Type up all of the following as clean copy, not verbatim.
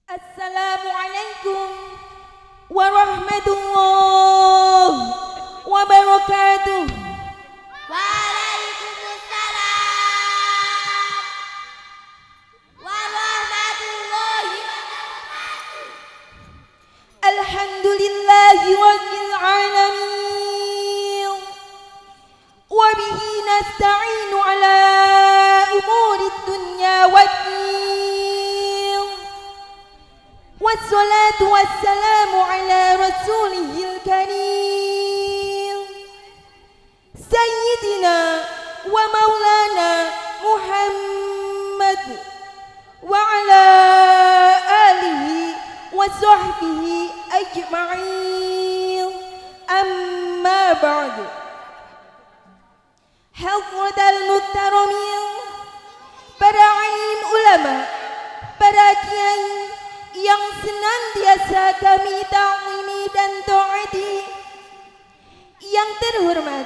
Assalamualaikum warahmatullahi wabarakatuh. Waalaikumsalam warahmatullahi wabarakatuh. Alhamdulillahi rabbil alamin. Wa bihi nasta'inu ala umuri dunya waddin. Wassalatu wassalamu ala rasulihil karim Sayyidina wa maulana Muhammad wa ala alihi wa sahbihi ajma'in. Amma ba'du. Hadratal muhtaramin, para alim ulama, para kiai yang senantiasa kami ta'zimi dan taati, yang terhormat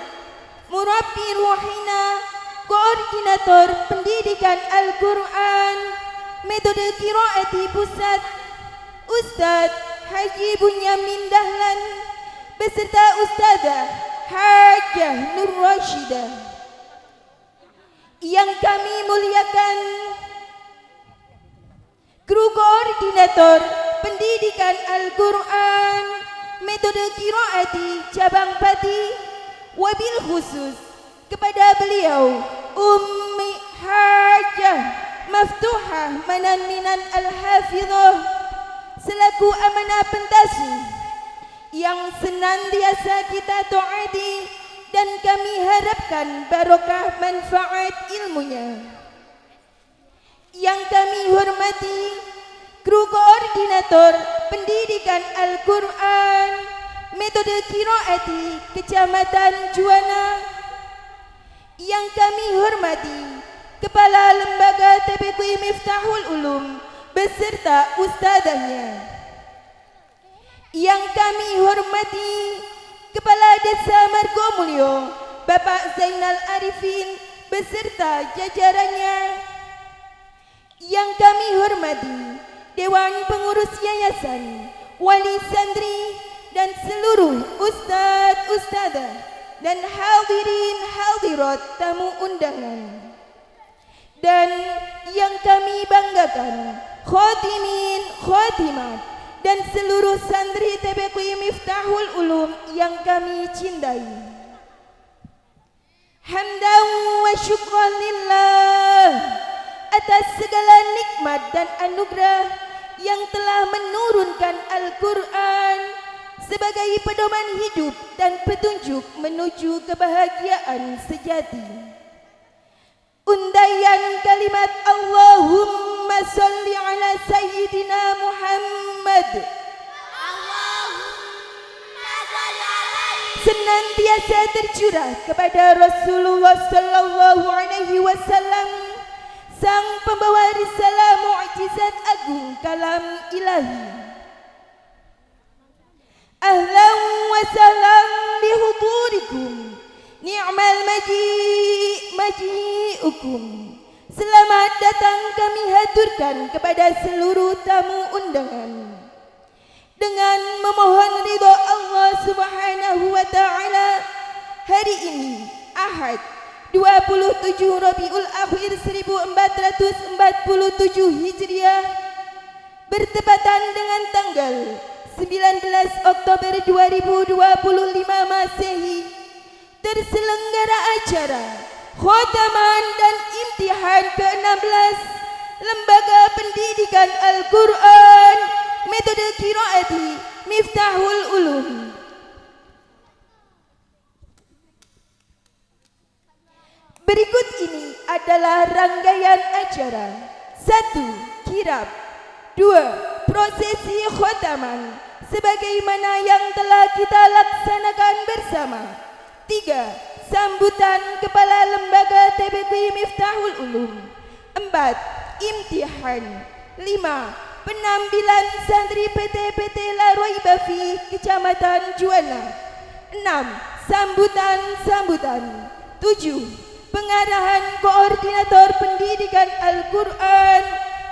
Murabbi Ruhina, Koordinator Pendidikan Al-Quran Metode Qiraati Pusat, Ustadz Haji Bunyamin Dahlan beserta Ustadzah Hajah Nur Rashidah, yang kami muliakan Guru Koordinator Pendidikan Al-Quran Metode Qiraati Cabang Pati, wabil khusus kepada beliau Ummi Hajah Maftuhah Manan Minan Al-Hafidhah selaku amanah pentasi yang senantiasa kita taati dan kami harapkan barokah manfaat ilmunya. Yang kami hormati Guru Koordinator Pendidikan Al-Quran Metode Qiraati Kecamatan Juwana. Yang kami hormati Kepala Lembaga TPQ Miftahul Ulum beserta ustadzahnya. Yang kami hormati Kepala Desa Margomulyo Bapak Zainal Arifin beserta jajarannya. Yang kami hormati Dewan Pengurus Yayasan, Wali Santri dan seluruh ustadz, ustadzah dan hadirin hadirat tamu undangan. Dan yang kami banggakan khatimin, khatimat dan seluruh santri TPQ Miftahul Ulum yang kami cintai. Hamdan wa syukran lillah atas segala nikmat dan anugerah yang telah menurunkan Al-Quran sebagai pedoman hidup dan petunjuk menuju kebahagiaan sejati. Undayan kalimat Allahumma salli ala Sayyidina Muhammad Allahumma shalli alaihi senantiasa tercurah kepada Rasulullah sallallahu alaihi wasallam, sang pembawa risalah mukjizat agung kalam ilahi. Ahlan wa sahlan bihudurikum, ni'mal maji'ukum. Selamat datang kami haturkan kepada seluruh tamu undangan dengan memohon ridha Allah Subhanahu wa taala. Hari ini Ahad 27 Rabiul Akhir 1447 Hijriah bertepatan dengan tanggal 19 Oktober 2025 Masehi, terselenggara acara khotaman dan imtihan ke-16 Lembaga Pendidikan Al-Quran Metode Qiraati Miftahul Ulum. Berikut ini adalah rangkaian acara. 1. Kirab. 2. Prosesi khotaman sebagaimana yang telah kita laksanakan bersama. 3. Sambutan Kepala Lembaga TPQ Miftahul Ulum. 4. Imtihan. 5. Penampilan santri PT La Roiba Fi Kecamatan Juwana. 6. Sambutan. 7. Pengarahan Koordinator Pendidikan Al-Quran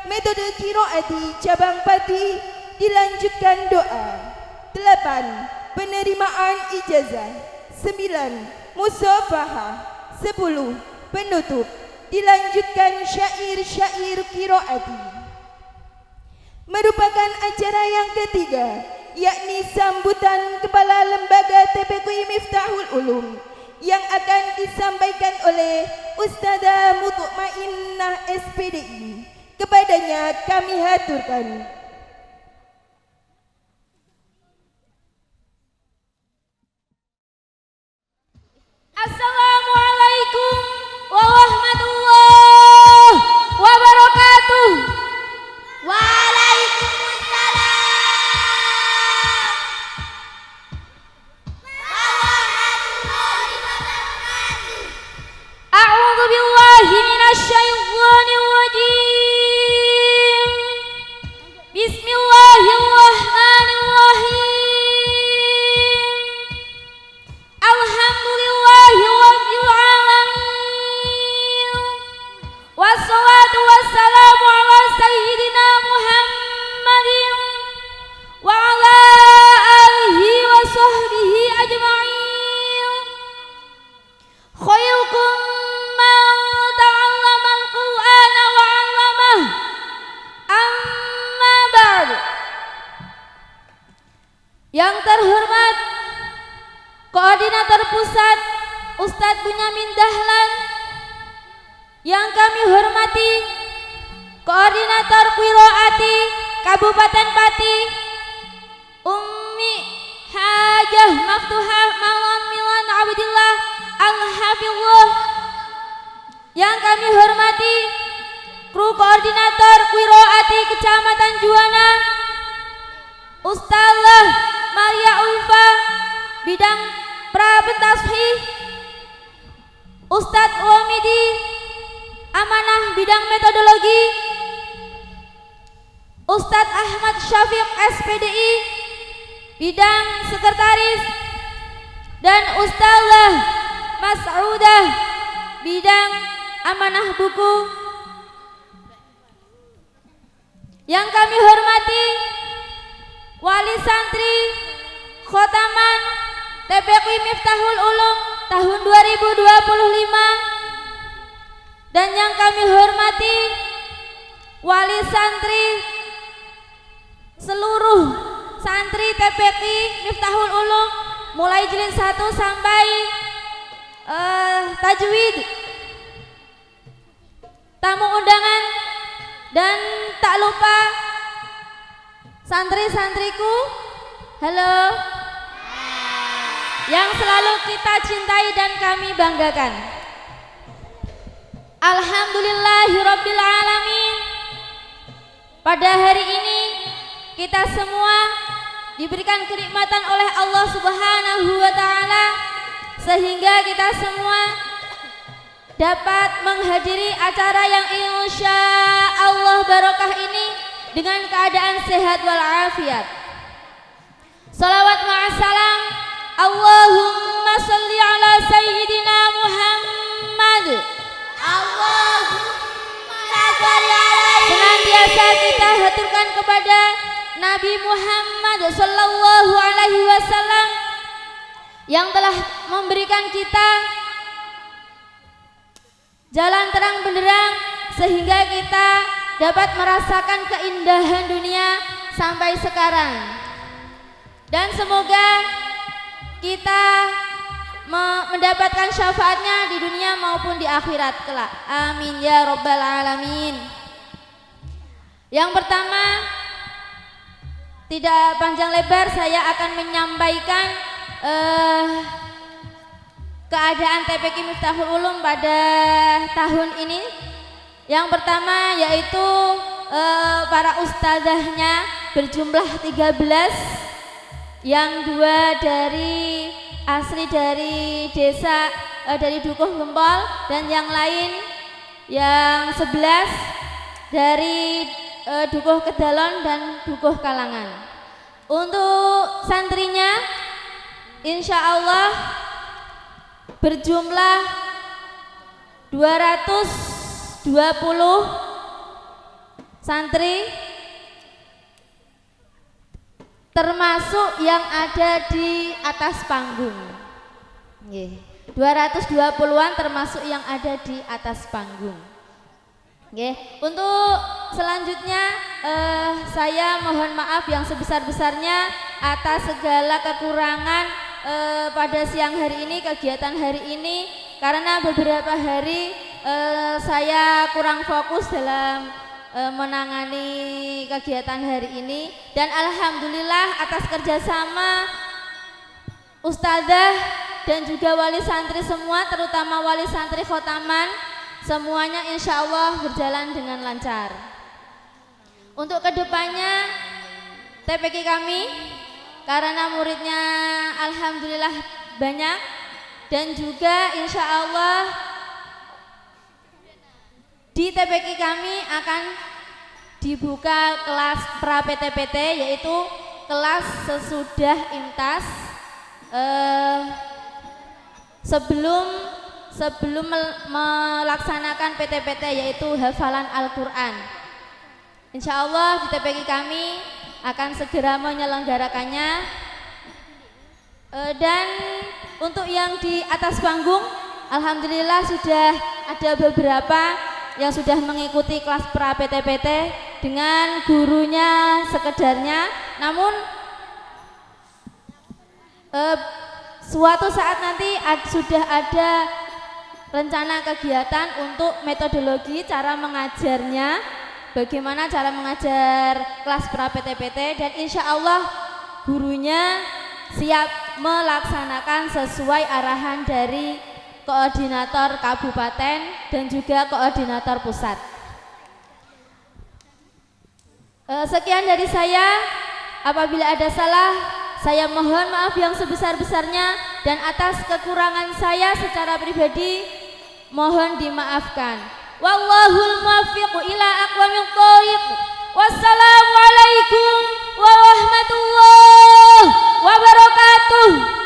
metode qiraati cabang Pati dilanjutkan doa. 8. Penerimaan ijazah. 9. Musafahah. 10. Penutup dilanjutkan syair-syair qiraati. Merupakan acara yang ketiga, yakni sambutan Kepala Lembaga TPQI Miftahul Ulum yang akan disampaikan oleh Ustazah Mutmainnah SPDI. Kepadanya kami haturkan. Assalamualaikum warahmatullahi wabarakatuh. Waalaikumsalam warahmatullahi wabarakatuh. A'udzu billahi minasy syaithanir rajim. Bismillahirrahmanirrahim. Alhamdulillahi rabbil alamin. Wassalatu wassalamu ala sayyidina Muhammadin wa ala alihi wa sahbihi ajma'in. Khairukum man ta'allama al-Qur'ana wa 'allamah. Amma ba'd. Yang terhormat Koordinator Pusat Ustadz Bunyamin Dahlan, yang kami hormati Koordinator Qiraati Kabupaten Pati Ummi Hajah Maftuhah Maulana Milan Abdillah Al-Hafidhullah, yang kami hormati Kru Koordinator Qiraati Kecamatan Juwana Ustazah Maria Ulfa bidang Prabentasih, Ustadz Wamidi Amanah bidang metodologi, Ustadz Ahmad Syafiq SPDI bidang sekretaris, dan Ustazah Mas'udah bidang amanah buku. Yang kami hormati Wali Santri Khotaman TPQI Miftahul Ulum tahun 2025, dan yang kami hormati Wali Santri seluruh santri TPQI Miftahul Ulum mulai jilid 1 sampai tajwid, tamu undangan, dan tak lupa santri-santriku, halo, yang selalu kita cintai dan kami banggakan. Alhamdulillahirabbil alamin. Pada hari ini kita semua diberikan kenikmatan oleh Allah Subhanahu wa taala sehingga kita semua dapat menghadiri acara yang insya Allah barokah ini dengan keadaan sehat walafiat. Salawat ma'assalam, Allahumma salli ala sayyidina Muhammad. Allahumma salli alaihi. Senantiasa kita haturkan kepada Nabi Muhammad sallallahu alaihi wasallam yang telah memberikan kita jalan terang benderang sehingga kita dapat merasakan keindahan dunia sampai sekarang. Dan semoga kita mendapatkan syafaatnya di dunia maupun di akhirat kelak. Amin ya rabbal alamin. Yang pertama, tidak panjang lebar saya akan menyampaikan keadaan TPQI Miftahul Ulum pada tahun ini. Yang pertama yaitu para ustazahnya berjumlah 13, yang 2 dari asli dari desa dari Dukuh Gempol, dan yang lain yang 11 dari Dukuh Kedalon dan Dukuh Kalangan. Untuk santrinya insya Allah berjumlah 229 santri termasuk yang ada di atas panggung. 220-an termasuk yang ada di atas panggung. Untuk selanjutnya saya mohon maaf yang sebesar-besarnya atas segala kekurangan pada siang hari ini, kegiatan hari ini, karena beberapa hari saya kurang fokus dalam menangani kegiatan hari ini, dan alhamdulillah atas kerjasama ustadzah dan juga wali santri semua, terutama wali santri khotaman, semuanya insya Allah berjalan dengan lancar. Untuk kedepannya TPQ kami, karena muridnya alhamdulillah banyak, dan juga insya Allah di TPQ kami akan dibuka kelas pra PT-PT, yaitu kelas sesudah IMTAS, sebelum melaksanakan PT-PT, yaitu hafalan Al-Quran. Insya Allah di TPQ kami akan segera menyelenggarakannya. Dan untuk yang di atas panggung, alhamdulillah sudah ada beberapa yang sudah mengikuti kelas pra PT-PT dengan gurunya sekedarnya. Namun suatu saat nanti sudah ada rencana kegiatan untuk metodologi cara mengajarnya, bagaimana cara mengajar kelas pra PT-PT, dan insya Allah gurunya siap melaksanakan sesuai arahan dari koordinator kabupaten dan juga koordinator pusat. Sekian dari saya. Apabila ada salah, saya mohon maaf yang sebesar-besarnya, dan atas kekurangan saya secara pribadi mohon dimaafkan. Wallahul muwaffiq ila aqwamit thoriq. Wassalamualaikum warahmatullahi wabarakatuh.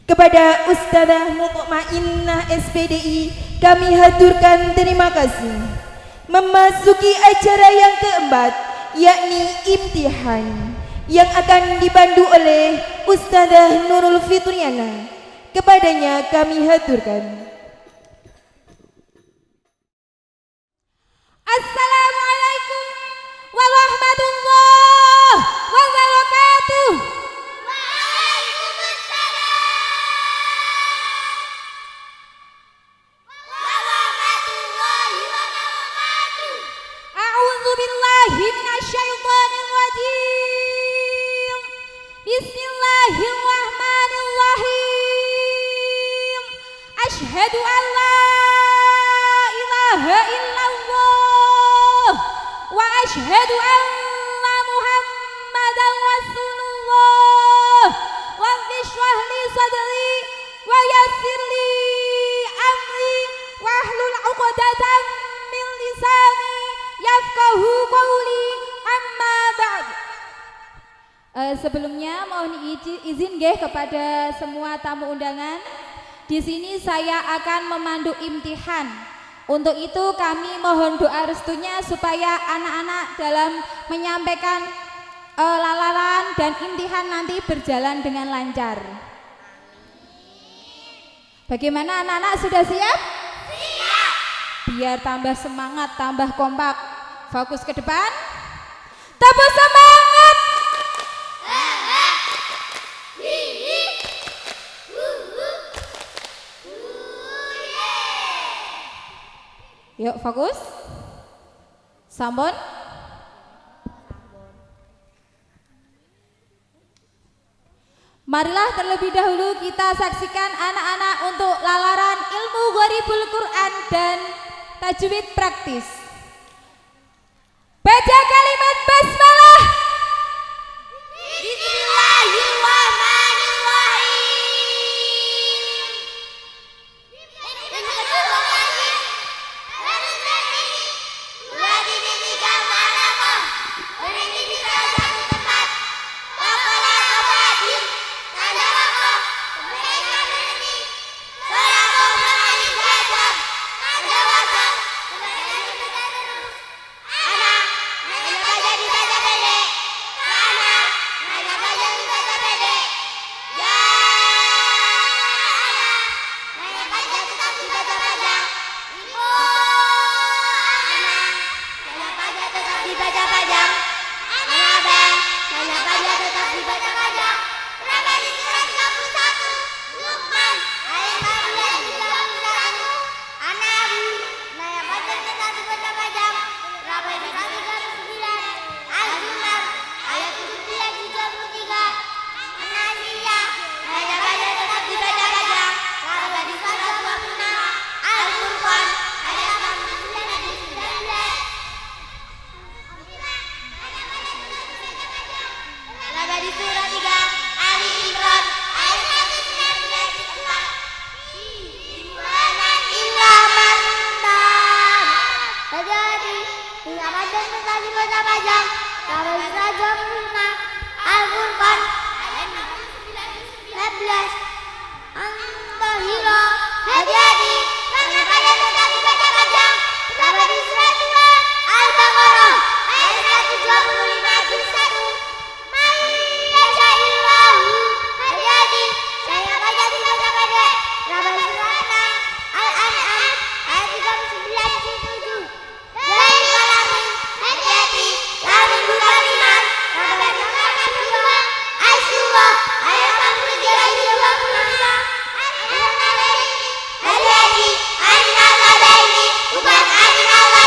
Kepada Ustadzah Mutmainnah SPDI kami haturkan terima kasih. Memasuki acara yang keempat, yakni imtihan, yang akan dipandu oleh Ustadzah Nurul Fitriana. Kepadanya kami haturkan. Assalamualaikum warahmatullahi wabarakatuh. Bismillahirrahmanirrahim. Asyhadu an la ilaha illallah wa asyhadu anna Muhammadan Rasulullah. Rabbi shrah li sadri wa yassir li amri wahlul 'uqdatam min lisani yafqahu qawli. Amma ba'd. Sebelumnya mohon izin kepada semua tamu undangan. Di sini saya akan memandu imtihan. Untuk itu kami mohon doa restunya supaya anak-anak dalam menyampaikan lalalan dan imtihan nanti berjalan dengan lancar. Bagaimana anak-anak, sudah siap? Siap. Biar tambah semangat, tambah kompak, fokus ke depan. Tepuk semangat. Yuk fokus. Sampun. Marilah terlebih dahulu kita saksikan anak-anak untuk lalaran ilmu gharibul Quran dan tajwid praktis. Baca kalimat basmalah. Bismillahirrahmanirrahim. dibaca panjang. Abang, saya baca tetap dibaca panjang. Berapa di surat 31? Luqman ayat 14-31. An-Nahl, saya baca tetap dibaca panjang. Berapa di surat 39? Al-Zumar ayat 17-33. An-Nasiyah, saya baca tetap dibaca panjang. Berapa di surat 26? Al-Furqan ayat 89-19. Berapa di surat 3? Ali Imran ayat 192. Imanan illa man tab. Terjadi hingga panjang tetap dibaca panjang. Berapa di surat 25? Al-Furqan ayat 19. Antahira hadiati karena panjang tetap dibaca panjang. Berapa di surat 2? Al-Baqarah ayat 125 juz 1. Mayyasha'illahu hadiati saya baca dibaca pendek. Berapa di surat 6? Al-An'am ayat 39 juz 7. Dari kalamin hadiati lamin bukan iman. Berapa di surat 2? Asyura ayat 43-25. Hadiati, An-Nabalaini bukan An-Nabalaini.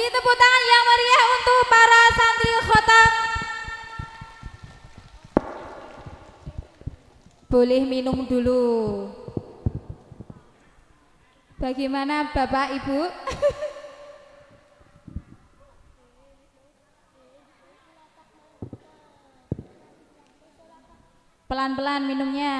Tepuk tangan yang meriah untuk para santri khotam. Boleh minum dulu. Bagaimana Bapak Ibu? Pelan-pelan minumnya.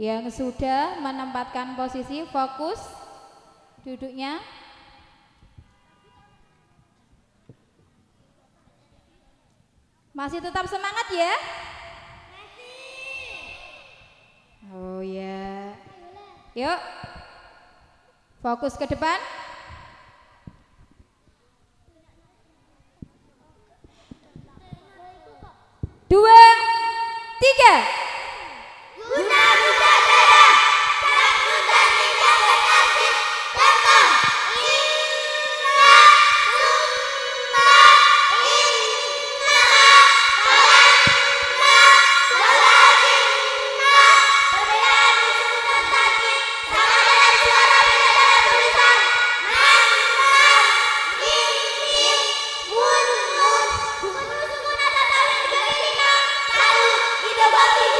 Yang sudah menempatkan posisi fokus duduknya. Masih tetap semangat ya? Oh ya. Yuk. Fokus ke depan. Dua, tiga. Hidup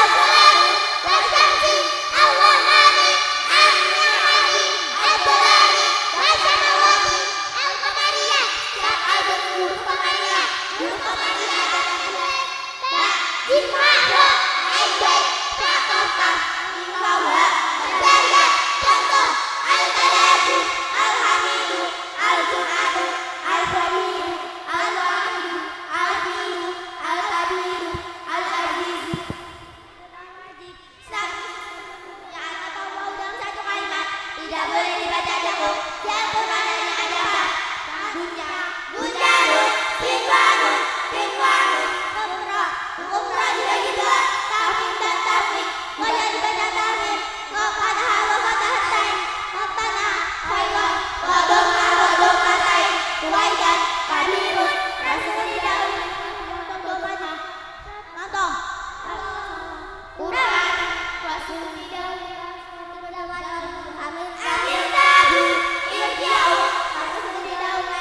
Al-Qur'an Wasyamsi Al-Rahmani Al-Ni'mati Al-Dolani Wasyamawati Al-Qamariyah Al-Qadr Al-Qamariyah Al-Qamariyah Tak Jimahwa Aibay Fakofah Imawa Jaya Contoh Al-Qadadu Al-Hamidu Al-Jum'adu Al-Faridu Al-Wahidu Al-Fidu Al-Kabiru Al-Azizu atau mau dalam satu kalimat tidak boleh dibaca cukup yang penandanya adalah Bunjarun Tinwanun Tinwanun Kumrah dibagi dua Tafim dan Tafim Wajah dibaca Tafim Wafatah Wafatahatain Wafatah Khairun Wadomkatain Kuwaidan Kabirun Rasul Didawin Nonton Quran Rasul Didawin Amin Amin Tabu Irja'u Rasul Didawin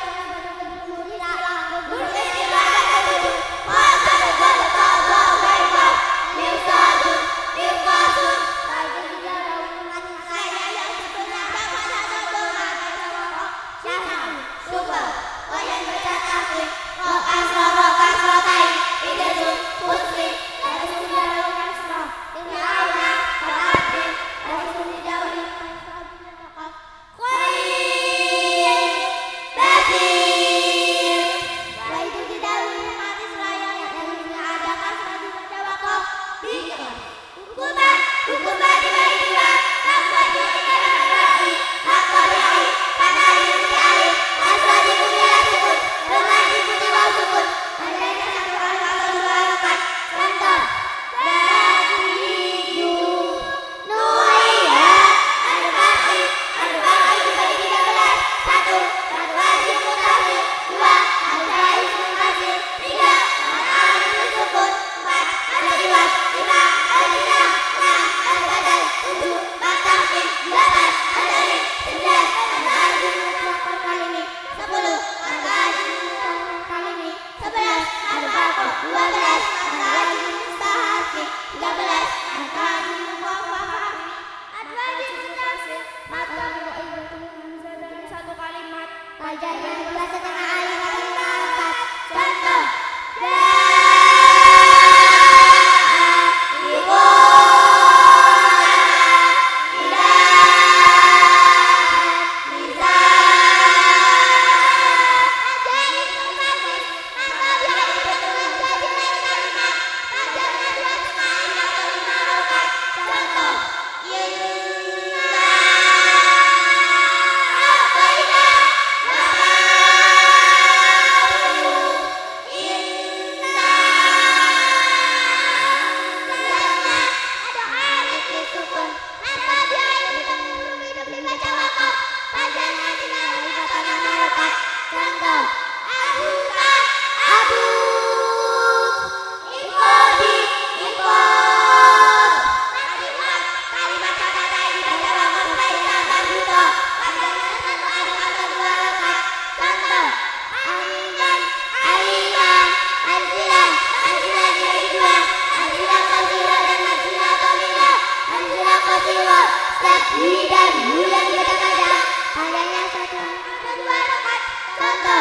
Contoh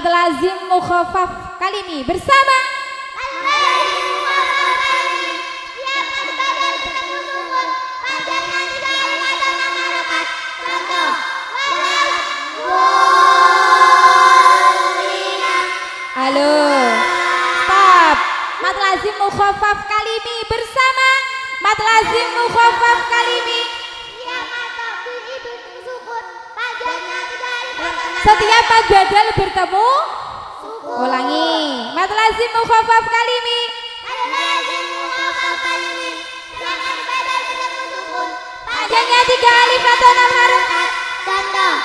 mad lazim mukhaffaf kalimi bersama. Halo, stop. Mad lazim mukhaffaf kalimi bersama. Mad lazim mukhaffaf kalimi. Setiap mad badal bertemu. Ulangi. Mad lazim mukhaffaf kalimi. Panjangnya 3 alif atau 6 harokat. Contoh.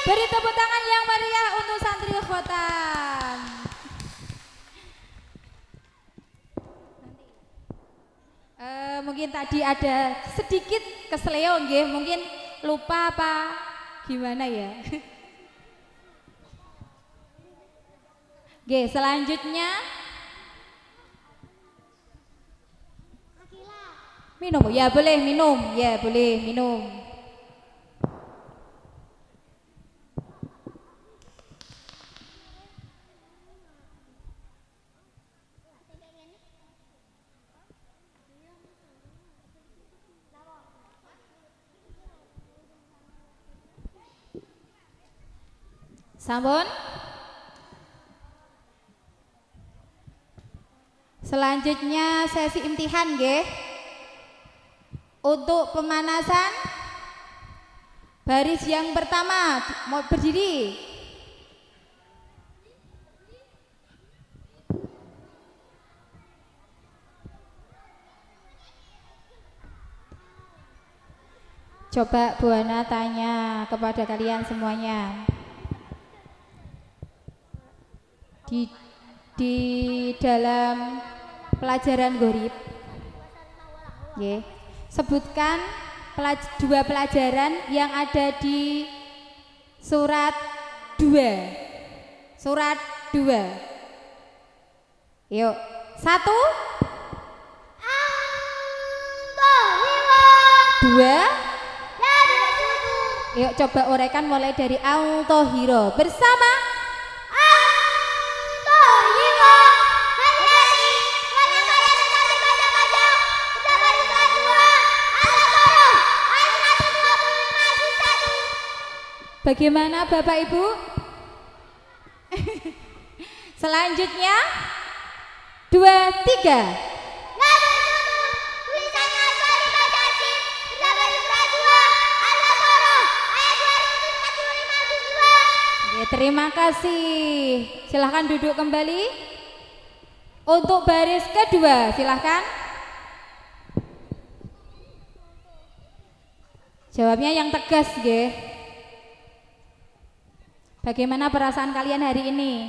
Beri tepuk tangan yang meriah untuk santri khotam. Mungkin tadi ada sedikit kesleo nggih, mungkin lupa apa gimana ya. Nggih, selanjutnya minum. Ya boleh minum, ya boleh minum. Sampun. Selanjutnya sesi imtihan nggih. Untuk pemanasan baris yang pertama mau berdiri. Coba Bu Ana tanya kepada kalian semuanya. Di dalam pelajaran Gharib, sebutkan dua pelajaran yang ada di surat 2. Surat 2. Yuk, 1, 2. Yuk coba uraikan mulai dari Al-Tohiro bersama. Bagaimana Bapak Ibu? Selanjutnya 3. Tulisannya Soli Bajasi, terdapat di surat 2 Al-Baqarah ayat 245-2. Oke, terima kasih. Silahkan duduk kembali. Untuk baris kedua, silahkan. Jawabnya yang tegas, nggih. Bagaimana perasaan kalian hari ini?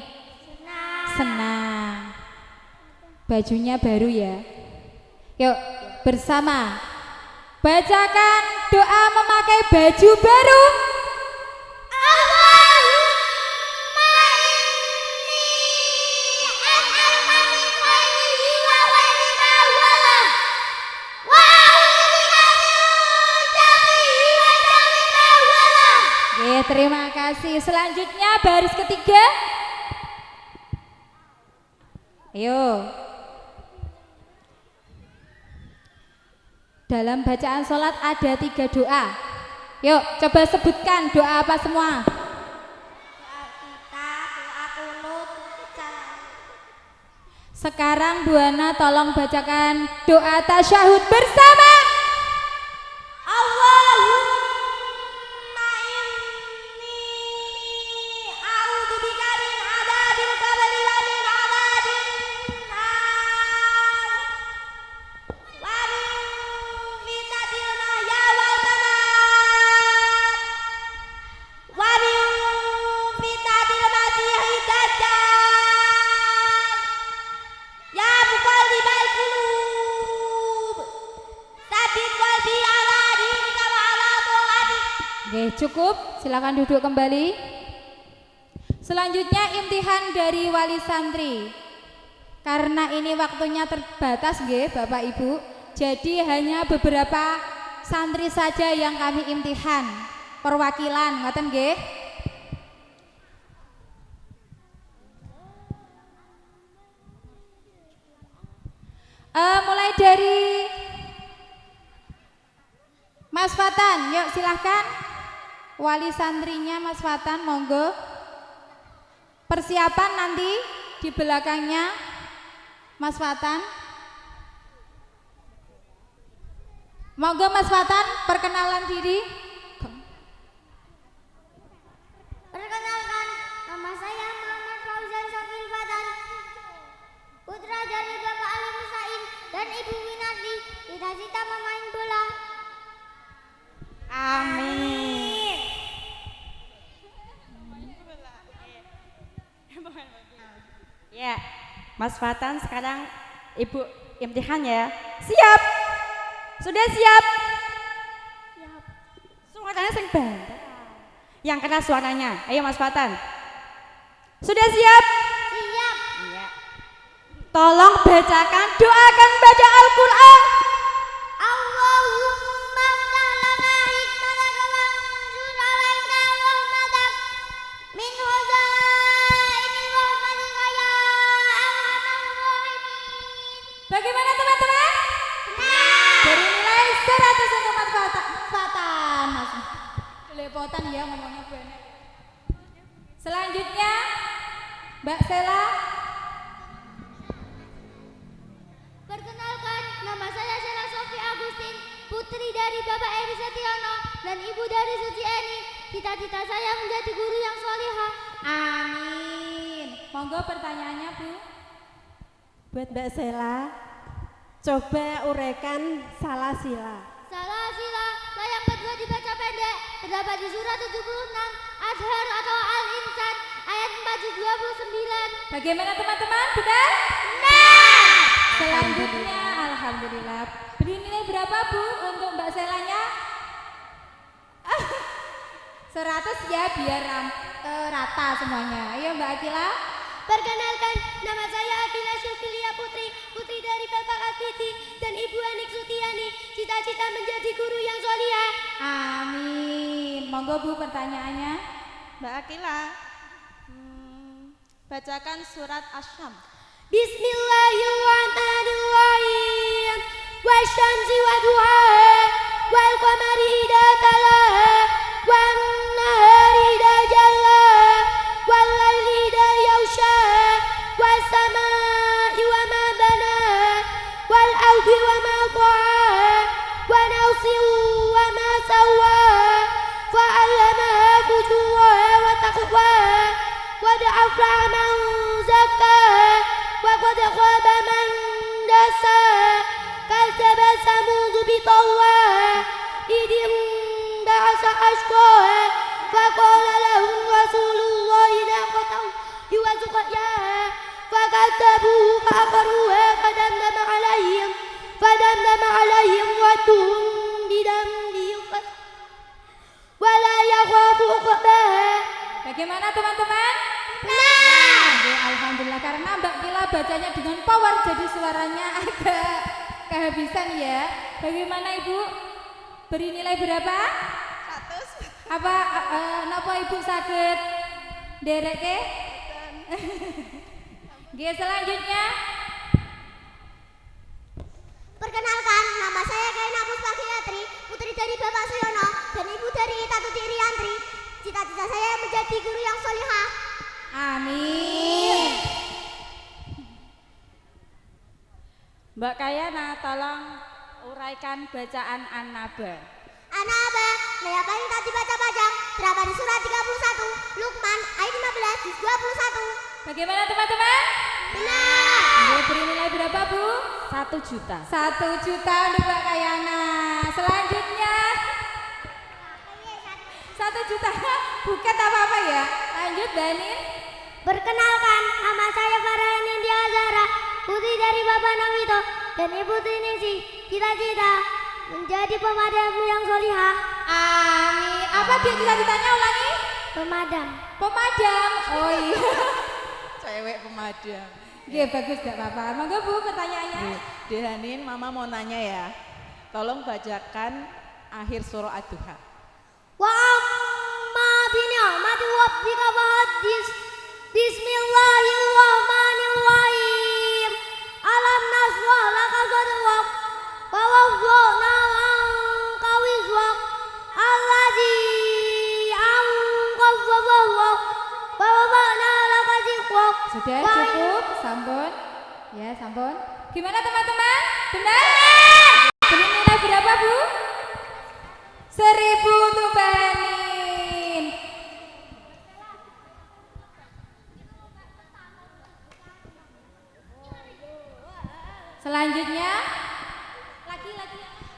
Senang. Bajunya baru ya. Yuk, bersama bacakan doa memakai baju baru. Allahumma inni as'aluka min khairihi wa khairi ma walah wa a'udzubika min syarrihi wa syarri ma walah. Oke, terima kasih. Selanjutnya baris ketiga. Ayo. Dalam bacaan sholat ada 3 doa. Yuk, coba sebutkan doa apa semua. Sekarang Bu Ana tolong bacakan doa tasyahud bersama. Allahumma inni a'udzubika min adzabil qabri wa min adzabin nar wa min fitnatil mahya wal mamat wa min fitnatil masiihid dajjal ya muqallibal qulub tsabbit qalbi ala dinika wa ala thaatik. Oke, cukup. Silakan duduk kembali. Selanjutnya imtihan dari wali santri. Karena ini waktunya terbatas nggih Bapak Ibu. Jadi hanya beberapa santri saja yang kami imtihan. Perwakilan, ngoten nggih? Mulai dari Mas Fatan, yuk silahkan. Wali santrinya Mas Fatan, monggo. Persiapan nanti di belakangnya Mas Fatan. Monggo Mas Fatan, perkenalan diri. Perkenalkan, nama saya Muhammad Fauzan Safil Fatan, putra dari Bapak Ali Musain dan Ibu Winardi, cita-cita memain bola. Amin. Ya, Mas Fatan sekarang Ibu imtihan ya. Siap? Sudah siap? Siap. Suaranya sing banter. Yang keras suaranya. Ayo Mas Fatan. Sudah siap? Siap. Iya. Tolong bacakan, doakan baca Al-Qur'an. Allahumma ftalana hikmataka wa anzur alaina rahmatak min huzaini rahmatika ya arhamar rahimin. Bagaimana teman-teman? Dari nilai 100 untuk Mas Fatan. Mas kelepotan ya ngomongnya banyak. Selanjutnya Mbak Sela. Perkenalkan, nama saya Sela Sofi Agustin, putri dari Bapak Eri Setiono dan Ibu dari Suci Eni. Cita-cita saya menjadi guru yang solihah. Amin. Monggo pertanyaannya Bu. Buat Mbak Sela, coba uraikan salah sila. Salah sila, yang kedua dibaca pendek, terdapat di surat 76 Azhar atau Al-Insan ayat 429. Bagaimana teman-teman? Benar? Nah, Selanjutnya alhamdulillah. Beri nilai berapa Bu untuk Mbak Selanya? 100 ya biar rata semuanya. Ayo Mbak Akila. perkenalkan, nama saya Akila Syufilia Putri, putri dari Bapak Kasiti dan Ibu Anik Sutiani. Cita-cita menjadi guru yang solihah. Amin. Monggo Bu pertanyaannya. Mbak Akila, bacakan surat Asy-Syams. Bismillahirrahmanirrahim. Wasyamsi wadduhaha wal qamari idza talaha wan nahari idza jallaha wal laili idza yaghshaha was samaa'i wa ma nafsin wa ma sawwaha fa'allamaha fujuraha wa taqwaha qad aflaha man zakkaha wa qad khaba man dassaha kazzaba samud bitagwaha idh ba'atha ashqaha faqala lahum rasulullahi naqatan yuwassuqaha fakadzabuhu fa'aqaruha fadamdama alaihim rabbuhum bidambihim wala yakhafu uqbaha. Bagaimana teman-teman? Nah, Oke, alhamdulillah karena Mbak Kila bacanya dengan power jadi suaranya agak kehabisan ya. Bagaimana Ibu? Beri nilai berapa? 100. Apa napa Ibu sakit dereke? Oke, selanjutnya perkenalkan, nama saya Kaina Puspagiatri, putri dari Bapak Suyono dan ibu dari Tatuti Riantri. Cita-cita saya menjadi guru yang solihah. amin. Mbak Kayana, tolong uraikan bacaan An-Naba. An-Naba, ayat paling tadi baca panjang, terdapat di surat 31, Luqman, ayat 15, juz 21. Bagaimana teman-teman? Benar. Oke, beri nilai berapa Bu? 1 juta. 1 juta untuk Mbak Kayana. Selanjutnya 1 juta buket apa-apa ya. Lanjut Banin. Perkenalkan, nama saya Farah Nindya Azhara, putri dari Bapak Nawito dan Ibu Triningsih. Cita-cita menjadi pemadam yang solihah. Amin. Apa dia cita-citanya ulangi? Pemadam. Pemadam. Oh iya. Cewek pemadam. Iya bagus gak apa-apa. Monggo Bu pertanyaannya. Dehanin, Mama mau nanya ya. Tolong bacakan akhir surah Ad-Duha. Wa amma bi ni'mati rabbika fahaddis. Bismillahirrahmanirrahim. Alam nasrah laka sadrak wa wada'na anka wizrak alladzi anqadha dhahrak wa wada'na laka dhikrak. Sudah cukup? Sampun. Ya, sampun. Gimana teman-teman? Benar? Beri nilai berapa Bu? 1000 untuk Banin. Selanjutnya lagi.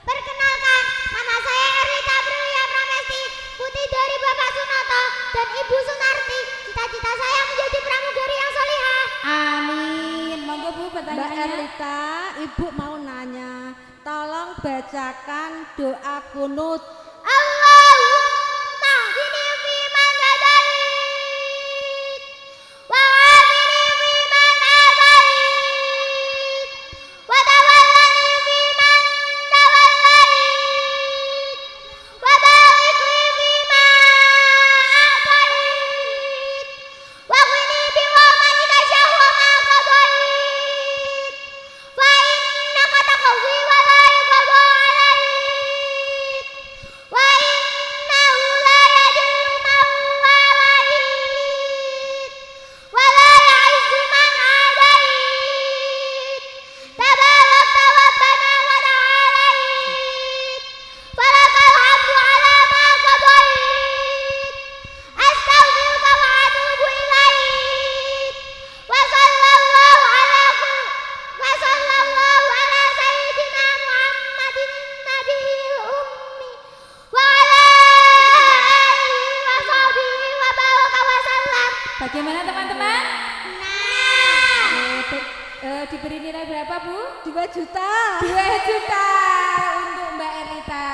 Perkenalkan, nama saya Erlita Brilia Pramesti, putri dari Bapak Sunoto dan Ibu Sunarti. Cita-cita saya menjadi pramugari yang solihah. Amin. Monggo Bu Mbak pertanyaannya. Erlita, Ibu mau nanya, tolong bacakan doa kunut. Allahumma hdini fiman hadait wa afini fiman afait wa tawallani fiman tawallait wa barik li fima a'tait wa qini bi rahmatika syarra ma qadait fa innaka taqdi wa la yuqda alait wa innahu la yadillu man walait wa la ya'izzu man adait tabarakta rabbana wa ta'alait falakal hamdu ala ma qadait astaghfiruka wa atubu ilaik wa sallallahu ala sayyidina Muhammadin nabiyil ummi wa ala alihi wa sahbihi wa baraka wa sallam. Bagaimana teman-teman? Nah, Diberi nilai berapa Bu? 2 juta. 2 juta untuk Mbak Erlita.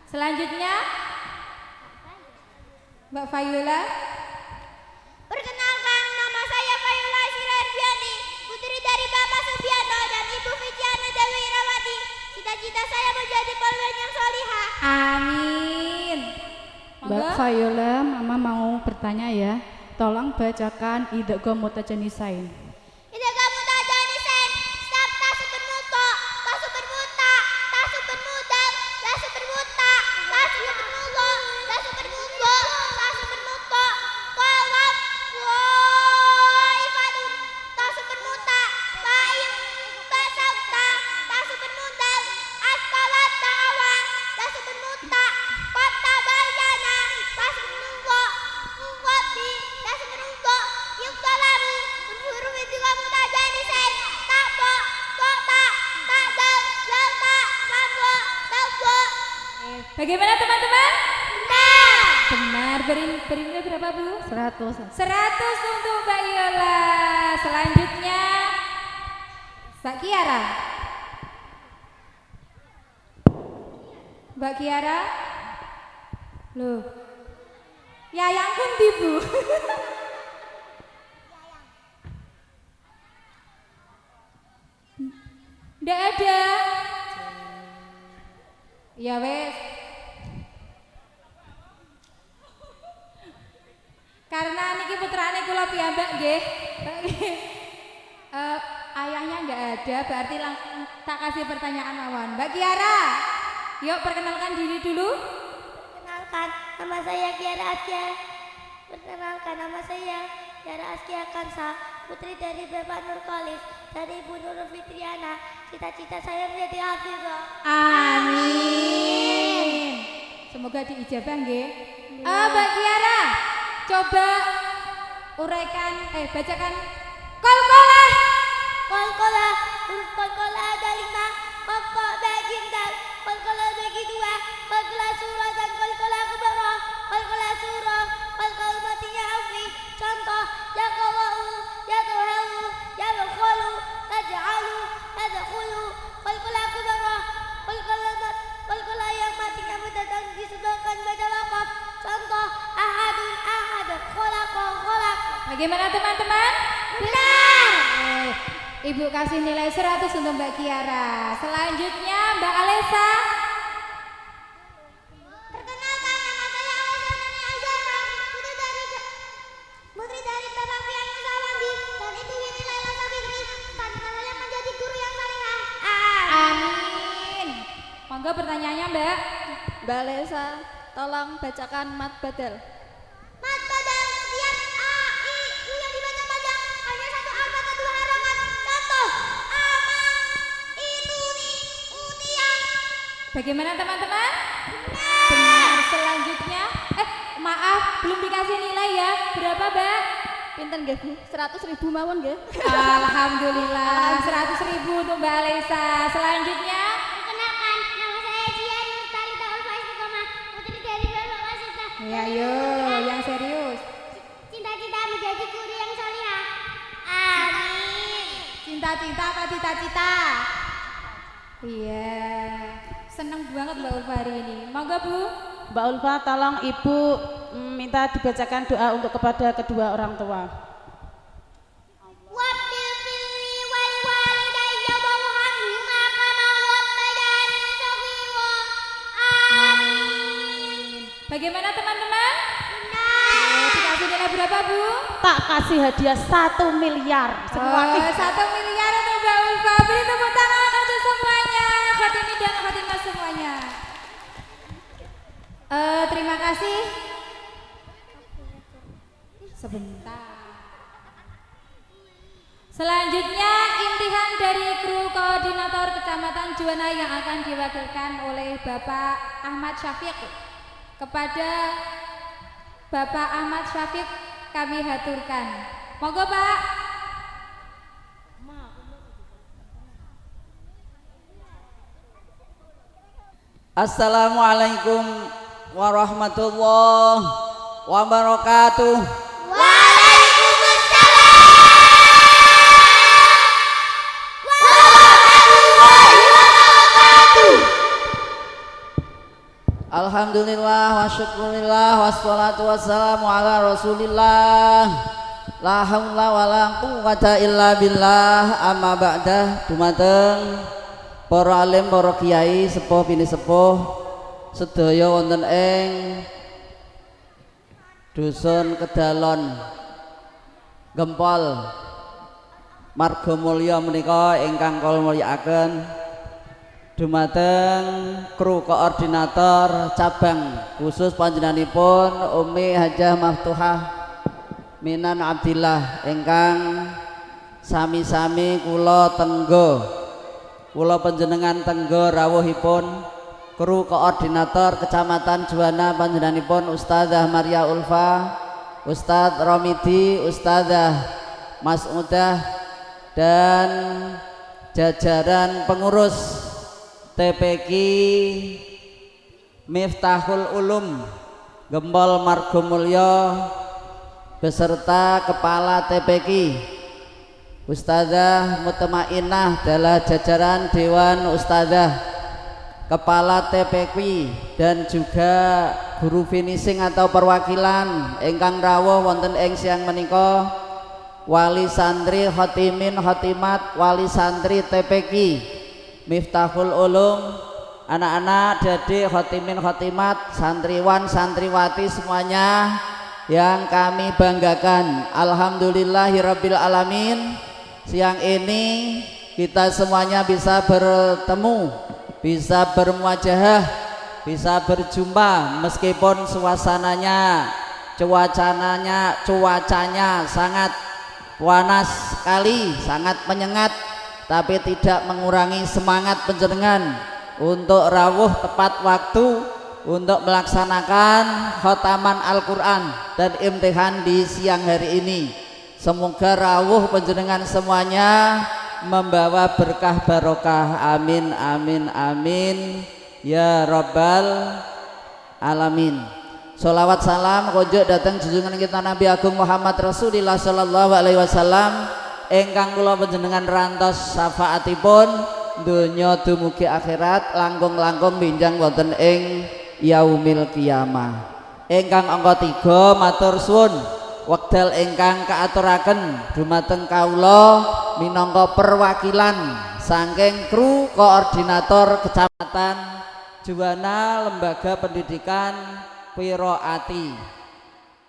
Selanjutnya Mbak Fayula. perkenalkan, nama saya Fayula Sirarbiani, putri dari Bapak Subianto dan Ibu Fijiana Dewi Irawati. Cita-cita saya menjadi polwan yang solihah. Amin. Mbak Monggo. Viola, Mama mau bertanya ya. Tolong bacakan Idgham Mutajanisain. Ida kamu tak jadi sen, stop tasu bermuto, tasu bermuta, tasu bermudal, tasu bermuta, tasu bermulo, tasu bermuto, tasu bermuto, kolom, waifatun, tasu bermuta, baim, basakta, tasu bermudal, askalat, Bagaimana teman-teman? Benar. Benar. Beri nilai berapa Bu? 100. 100 untuk Mbak Yola. Selanjutnya Mbak Kiara. Mbak Kiara. Loh. Yayang pundi Bu? Nggak ada. Ya wes. Karena niki putrane kula piyambak nggih. Ayahnya nggak ada, berarti langsung tak kasih pertanyaan mawon. Mbak Kiara, yuk perkenalkan diri dulu. Perkenalkan, nama saya Kiara Askia. Perkenalkan, nama saya Kiara Askia Kansa, putri dari Bapak Nur Kolis, dari Ibu Nur Fitriana. Cita-cita saya menjadi hafizah. Amin. Semoga diijabah nggih. Mbak Kiara, coba uraikan bacakan kol-kolah. Kol-kolah, huruf kol-kolah ada 5. Kol-kol bagi dal, kol-kolah bagi 2. Kol-kolah surah dan kol-kolah kubara. Kol-kolah surah, kol-kol matinya afi. Contoh, ya qawahu, ya tuhawu, ya bakhulu, taj'alu, tadkhulu. Kol-kolah kubara, kol-kolah yang matinya mendatang disebutkan pada wakaf. Contoh, ahadun ahad, kholaqa kholaqa. Bagaimana teman-teman? Benar. Ibu kasih nilai 100 untuk Mbak Kiara. Selanjutnya Mbak Alesa. Perkenalkan, nama saya Alesa Nani Azhar, putri dari Bapak Pian Musawandi dan Ibu Wini Laila Sabitri. Cita-cita saya menjadi guru yang salehah. Amin. Monggo pertanyaannya Mbak. Mbak Lesa, tolong bacakan mat badal. Mat badal setiap a, i, u yang dibaca panjang hanya satu alfa atau 2 harokat. Contoh, ama, itu nih, utian. Bagaimana teman-teman? Benar. Selanjutnya, maaf belum dikasih nilai ya. Berapa Mbak? Pinten nggih Bu? 100.000 mawon nggih. Alhamdulillah 100.000 untuk Mbak Alesa. Selanjutnya Perkenalkan, nama saya Jian Nur Talita Ulfa Istiqomah, putri dari Bapak Wasita. ya yuk yang serius. Cita-cita menjadi guru yang salehah. Amin. Cinta-cinta apa cita-cita? Iya. Seneng banget Mbak Ulfa hari ini. Monggo Bu. Mbak Ulfa, tolong Ibu minta dibacakan doa untuk kepada kedua orang tua. Wabbil fili wal walidayya warhamhuma kama rabbayani shaghira. Amin. Bagaimana teman-teman? Benar. Dikasih nilai berapa Bu? Tak kasih hadiah 1 miliar. Semua 1 miliar untuk Mbak Ulfa. Beri tepuk tangan untuk semuanya. Khotimih dan khotimah semuanya. Terima kasih. Sebentar. Selanjutnya imtihan dari kru koordinator Kecamatan Juwana yang akan diwakilkan oleh Bapak Ahmad Syafiq. Kepada Bapak Ahmad Syafiq kami haturkan. Monggo Pak. Assalamualaikum warahmatullahi wabarakatuh. Waalaikumsalam warahmatullahi wabarakatuh. Alhamdulillah wa syukurillah wassalatu wassalamu ala rasulillah. La haula wala quwwata illa billah. Amma ba'dah. Dumateng para alim, para kiai, sepuh bini sepuh sedaya wonten ing dusun Kedalon Gempol Margomulya menika ingkang kula mulyakaken, dumateng kru koordinator cabang khusus panjenenganipun Umi Hajah Maftuhah Minan Abdillah ingkang sami-sami kula tenggo, kula panjenengan tenggo rawuhipun kru koordinator Kecamatan Juwana panjenenganipun Ustadzah Maria Ulfa, Ustadz Romidi, Ustadzah Mas'udah dan jajaran pengurus TPQ Miftahul Ulum Gempol Margomulyo beserta Kepala TPQ Ustadzah Mutmainnah adalah jajaran Dewan Ustadzah, Kepala TPQ dan juga guru finishing atau perwakilan ingkang rawuh wonten ing siang menika, wali santri khotimin khotimat, wali santri TPQ Miftahul Ulum, anak-anak dadi khotimin khotimat, santriwan santriwati semuanya yang kami banggakan. Alhamdulillahirabbil alamin. Siang ini kita semuanya bisa bertemu, bisa bermuajahah, bisa berjumpa meskipun suasananya, cuacanya sangat panas sekali, sangat menyengat, tapi tidak mengurangi semangat panjenengan untuk rawuh tepat waktu untuk melaksanakan khotaman Al-Quran dan imtihan di siang hari ini. Semoga rawuh panjenengan semuanya membawa berkah barokah, amin amin amin ya rabbal alamin. Sholawat salam konjuk datang junjungan kita Nabi Agung Muhammad Rasulullah sallallahu alaihi wasallam ingkang kula panjenengan rantos syafaatipun donya dumugi akhirat langkung-langkung benjang wonten ing yaumil qiyamah. Ingkang angka 3 matur suwun wekdal ingkang kaaturaken dumateng kawula minangka perwakilan saking kru koordinator Kecamatan Juwana Lembaga Pendidikan Piroati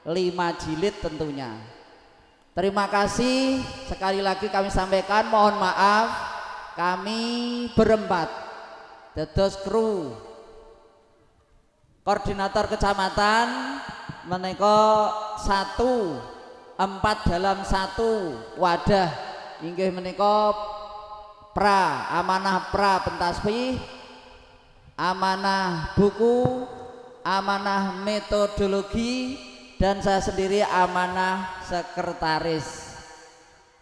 5 jilid tentunya. Terima kasih sekali lagi kami sampaikan, mohon maaf kami berempat dados kru koordinator kecamatan menika 4 dalam 1 wadah inggih menika amanah pra pentasbih, amanah buku, amanah metodologi, dan saya sendiri amanah sekretaris.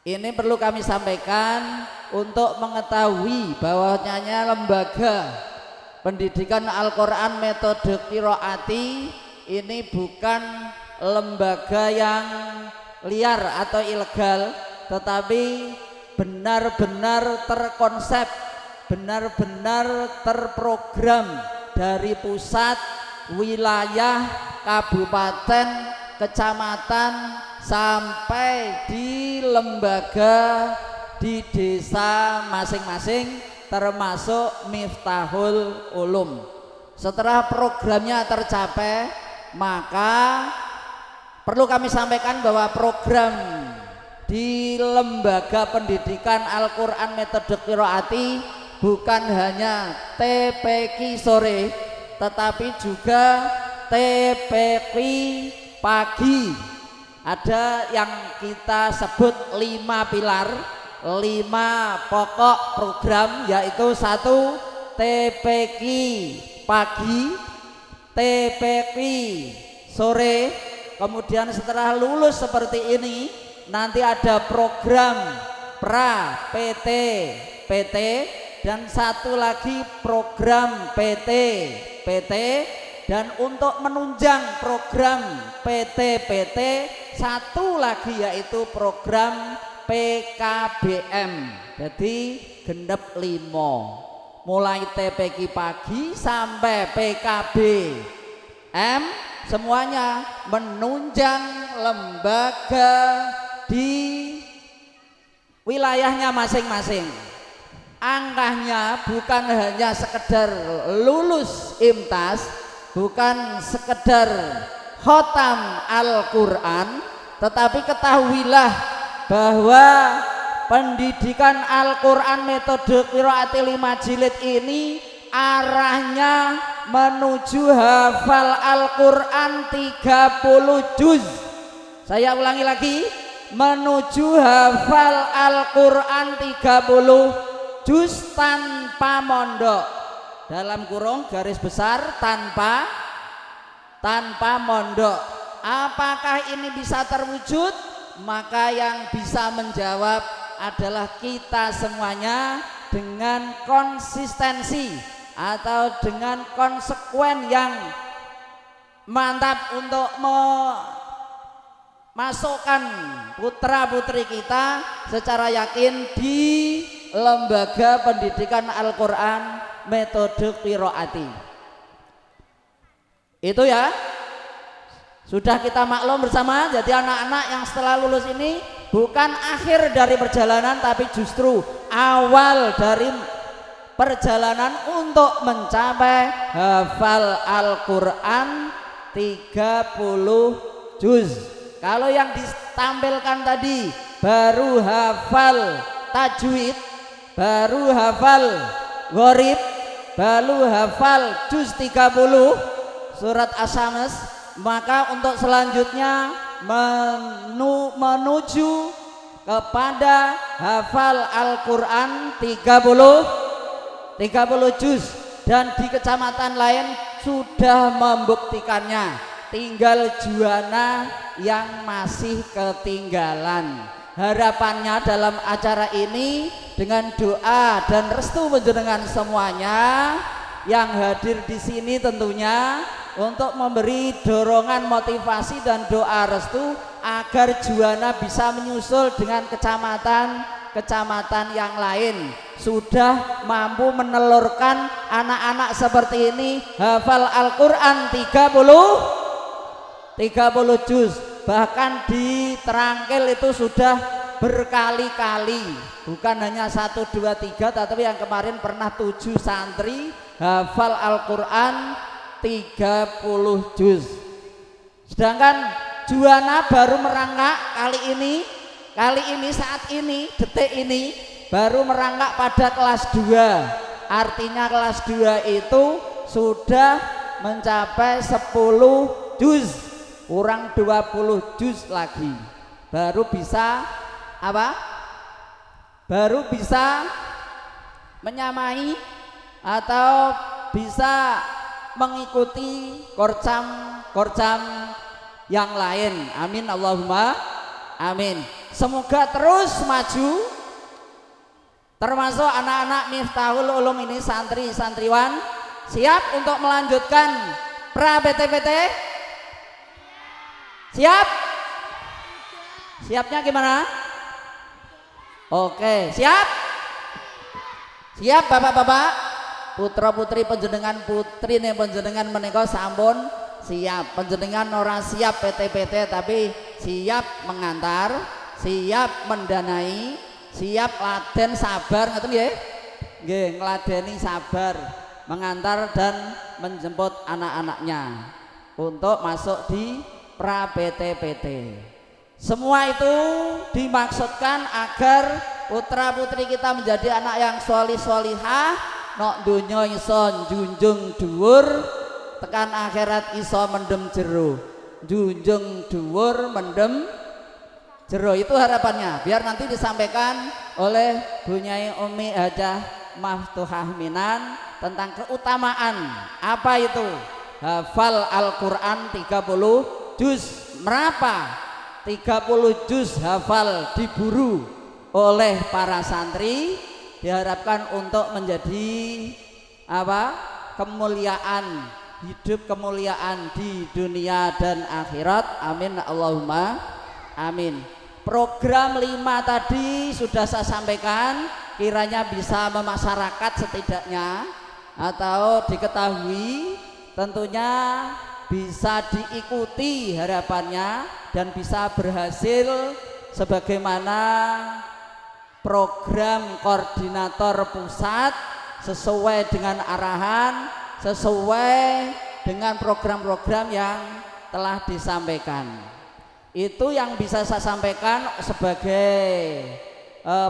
Ini perlu kami sampaikan untuk mengetahui bahwasanya lembaga pendidikan Al-Quran metode Qiraati ini bukan lembaga yang liar atau ilegal, tetapi benar-benar terkonsep, benar-benar terprogram dari pusat, wilayah, kabupaten, kecamatan sampai di lembaga di desa masing-masing termasuk Miftahul Ulum. Setelah programnya tercapai, maka perlu kami sampaikan bahwa program di lembaga pendidikan Al-Quran metode Qiraati bukan hanya TPQ sore, tetapi juga TPQ pagi. Ada yang kita sebut 5 pilar, 5 pokok program, yaitu 1 TPQ pagi, TPQ sore, kemudian setelah lulus seperti ini nanti ada program pra PT PT dan 1 lagi program PT PT, dan untuk menunjang program PT PT 1 lagi yaitu program PKBM. Jadi genep 5, mulai TPQ pagi sampai PKBM semuanya menunjang lembaga di wilayahnya masing-masing. Angkanya bukan hanya sekedar lulus IMTAS, bukan sekedar khotam Al-Quran, tetapi ketahuilah bahwa pendidikan Al-Quran metode Qiraati 5 jilid ini arahnya menuju hafal Al-Quran 30 juz. Saya ulangi lagi, menuju hafal Al-Quran 30 juz tanpa mondok, dalam kurung garis besar tanpa mondok. Apakah ini bisa terwujud? Maka yang bisa menjawab adalah kita semuanya dengan konsistensi atau dengan konsekuen yang mantap untuk memasukkan putra-putri kita secara yakin di lembaga pendidikan Al-Quran metode qiraati. Itu ya sudah kita maklum bersama. Jadi anak-anak yang setelah lulus ini bukan akhir dari perjalanan, tapi justru awal dari perjalanan untuk mencapai hafal Al-Quran 30 juz. Kalau yang ditampilkan tadi baru hafal tajwid, baru hafal gharib, baru hafal juz 30 surat Asy-Syams, maka untuk selanjutnya menuju kepada hafal Al-Quran 30 juz, dan di kecamatan lain sudah membuktikannya, tinggal Juwana yang masih ketinggalan. Harapannya dalam acara ini dengan doa dan restu panjenengan semuanya yang hadir di sini tentunya untuk memberi dorongan motivasi dan doa restu agar Juwana bisa menyusul dengan kecamatan yang lain, sudah mampu menelurkan anak-anak seperti ini hafal Al-Quran 30 juz. Bahkan di Terangkil itu sudah berkali-kali, bukan hanya 1, 2, 3, tapi yang kemarin pernah 7 santri hafal Al-Quran 30 juz. Sedangkan Juwana baru merangkak kali ini saat ini detik ini baru merangkak pada kelas 2. Artinya kelas 2 itu sudah mencapai 10 juz, kurang 20 juz lagi baru bisa apa? Baru bisa menyamai atau bisa mengikuti korcam yang lain. Amin Allahumma amin. Semoga terus maju, termasuk anak-anak Miftahul Ulum ini, santri-santriwan siap untuk melanjutkan pra PT-PT. Siap? Siapnya gimana? Oke, siap? Siap Bapak-bapak, putra-putri panjenengan, putri nih panjenengan menika sampun siap. Panjenengan ora siap PT-PT tapi siap mengantar, siap mendanai, siap laden sabar, ngoten nggih? Nggih, ngladeni sabar mengantar dan menjemput anak-anaknya untuk masuk di pra PT-PT. Semua itu dimaksudkan agar putra-putri kita menjadi anak yang sholih-sholihah, nok donya iso junjung dhuwur, tekan akhirat iso mendem jero. Junjung dhuwur mendem jero, itu harapannya. Biar nanti disampaikan oleh Bu Nyai Umi Hajah Maftuhah Minan tentang keutamaan apa itu hafal Al-Quran 30 juz. Berapa 30 juz hafal diburu oleh para santri, diharapkan untuk menjadi apa? Kemuliaan hidup, kemuliaan di dunia dan akhirat. Amin Allahumma amin. Program 5 tadi sudah saya sampaikan, kiranya bisa memasyarakat setidaknya atau diketahui, tentunya bisa diikuti harapannya dan bisa berhasil sebagaimana program koordinator pusat sesuai dengan arahan, sesuai dengan program-program yang telah disampaikan. Itu yang bisa saya sampaikan sebagai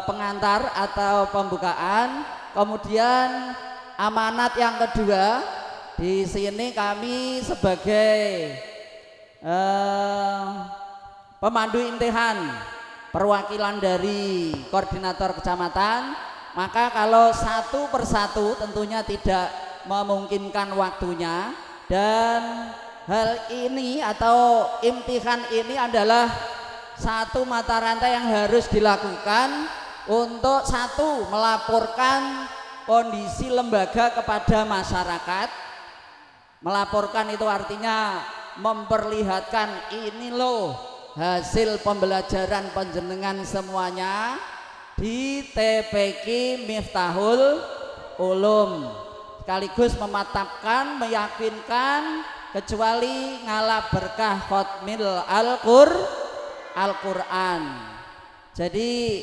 pengantar atau pembukaan. Kemudian amanat yang kedua, di sini kami sebagai pemandu imtihan, perwakilan dari koordinator kecamatan, maka kalau satu persatu tentunya tidak memungkinkan waktunya, dan hal ini atau imtihan ini adalah satu mata rantai yang harus dilakukan untuk satu melaporkan kondisi lembaga kepada masyarakat. Melaporkan itu artinya memperlihatkan ini loh hasil pembelajaran panjenengan semuanya di TPQ Miftahul Ulum, sekaligus mematapkan, meyakinkan kecuali ngalap berkah khotmil Al-Quran. Jadi